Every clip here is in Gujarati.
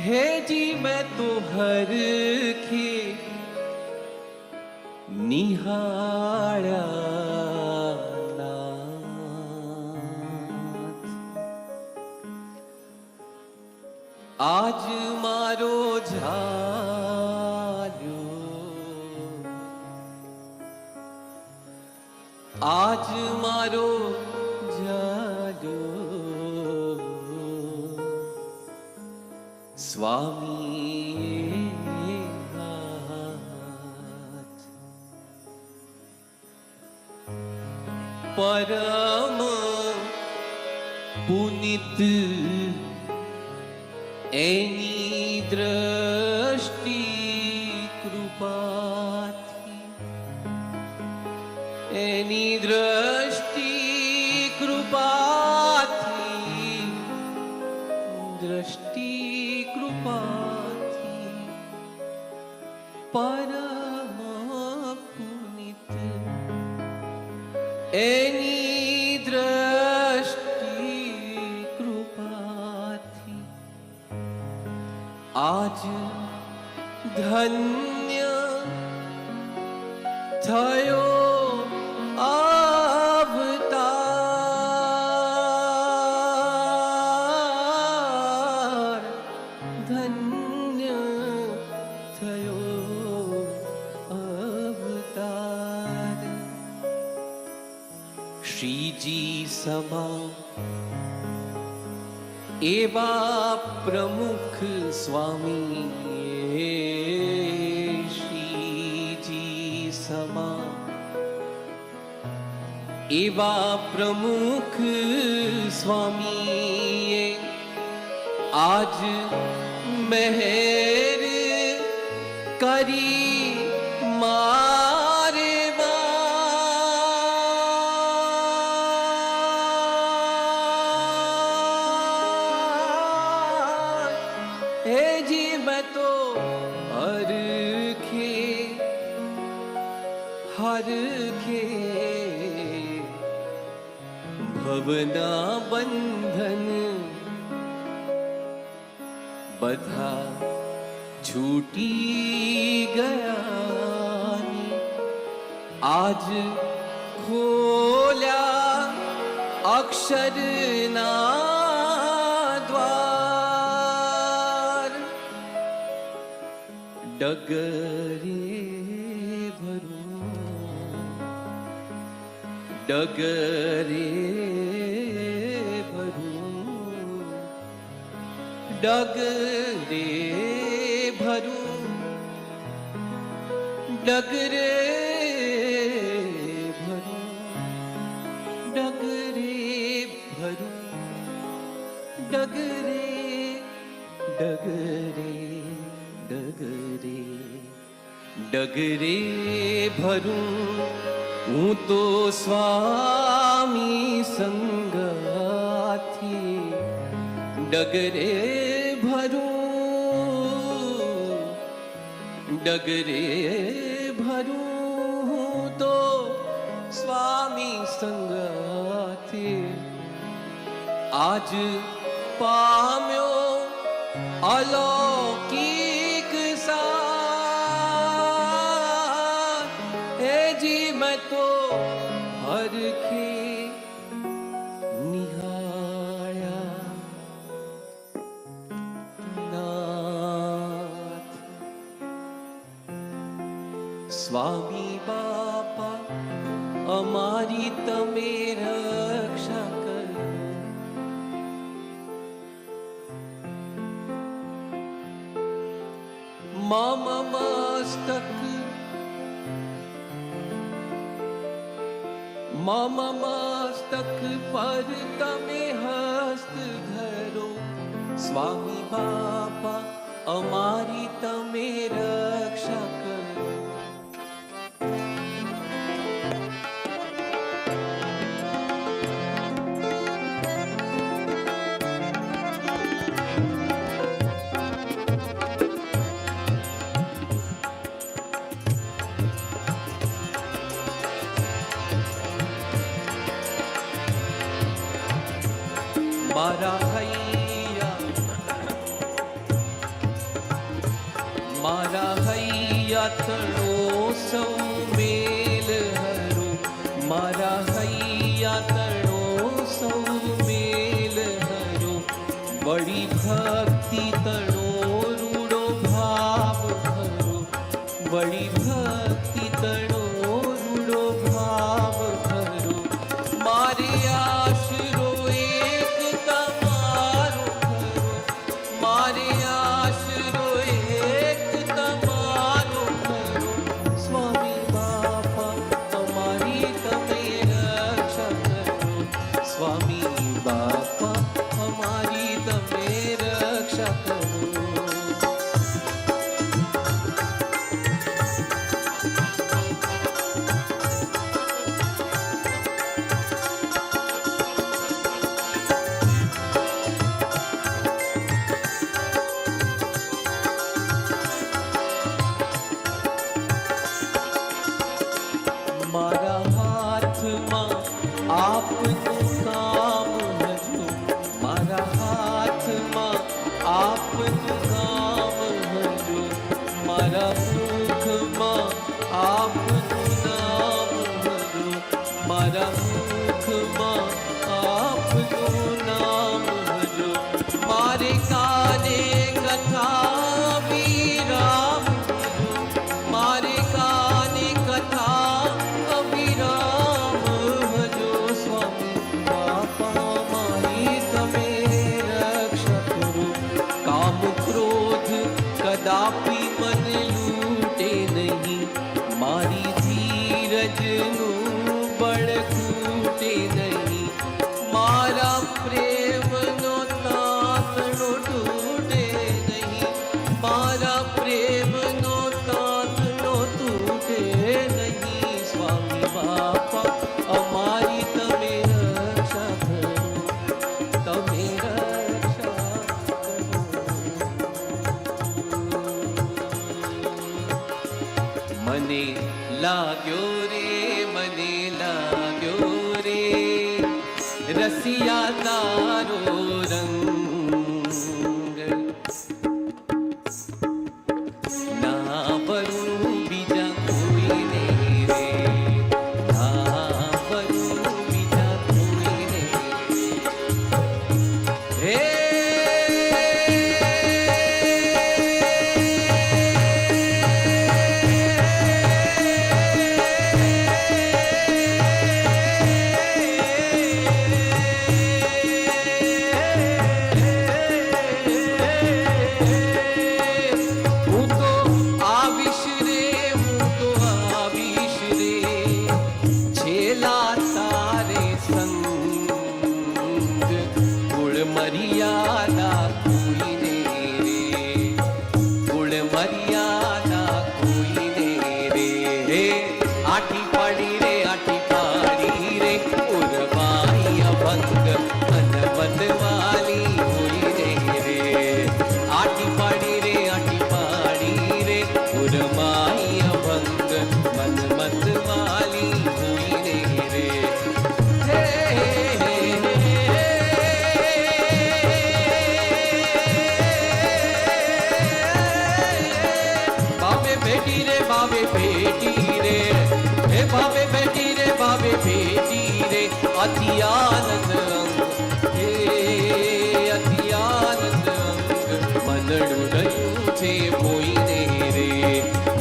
है जी मैं तो हर खे निहाळ्या नाथ आज मारो झाल्यो आज मारो झाल्यो स्वामी नाथ परम पुनित एनी दृष्टि कृपाथी एनी दृष्टि कृपाथी दृष्टि कृपाथी परम पुनित एनी दृष्टि कृपाथी आज धन्य थयो अवतार धन्य थयो अवतार श्रीजी समा एवा प्रमुख स्वामी श्रीजी समा एवा प्रमुख स्वामी आज मेहर करी मारे हे जी मैं तो हर खे भवना बंधन बधा छूटी गया आज खोल्या अक्षर ना द्वार डगरे भरू डगरे भरू डगरे भरू डगरे भरू डगरे भरू डगरे डगरे डगरे डगरे भरू हूँ तो स्वामी संगाथी डगरे भरूं डगरे भरूं तो स्वामी संगाथी आज पाम्यो अलौकिक साथ हे जी मैं तो हर खे निहाळ्या नाथ स्वामी बापा अमारी तमे रक्षा करो मम मस्तक पर तमे हस्त धरो स्वामी बापा अमारी तमे रक्षा करो મારા હૈયા તણો સૌ મેલ હરો, મારા હૈયા તણો સૌ મેલ હરો, બડી ભક્તિ તણો રૂડો ભાવ હરો, બડી ભક્તિ તણો રૂડો ભાવ હરો, મારે આશરો એક તમારો હરો, મારે આશરો એક તમારો હરો, સ્વામી બાપા અમારી તમે રક્ષા કરો, સ્વામી બાપા અમારી તમે રક્ષા કરો. મારા હાથમાં આપનું કામ હજુ, મારા હાથમાં આપનું કામ હજુ, મારા મુખમાં આપનું નામ હજુ, મારા મુખમાં આપનું નામ હજુ, મારે કાને કથા વિરામ હજુ, મારે કાને કથા અવિરામ હજો, સ્વામી બાપા મારી તમે રક્ષા કરો, કામ ક્રોધ કદાપી મને લૂટે નહીં, મારી ધીરજનું બળ ખૂટે નહીં, મારા પ્રેમનો તાતણો તૂટે નહીં, મારા પ્રેમનો તાતણો તૂટે નહીં, સ્વામી બાપા અમારી તમે રક્ષા કરો, તમે રક્ષા કરો. મને લાગ્યો રે રસિયા તારો રંગ, ના વરું બીજા કોઈને રે, ના વરું બીજા કોઈને રે. હું તો આવીશ રે, હું તો આવીશ રે, છેલા તારે સંગ, કુળ મર્યાદા કોઈને રે, કુળ મર્યાદા કોઈને રે. આટી પાડી રે, આટી પાડી રે, ઉરવાઈ અભંગ મન મતવાલી હોઈને રે, આટી પાડી રે, આટી પાડી રે, ઉરવાઈ અભંગ મન મતવાલી હોઈને રે. હે બાબે બેટી રે, બાબે બેટી રે, હે બાબે બેટી રે, બાબે બેટી રે, અતિ આનંદ અંગ, હે અતિ આનંદ અંગ, મનડું રહ્યું છે મોઈને રે,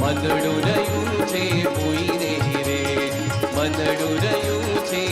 મનડું રહ્યું છે મોઈને રે, મનડું રહ્યું છે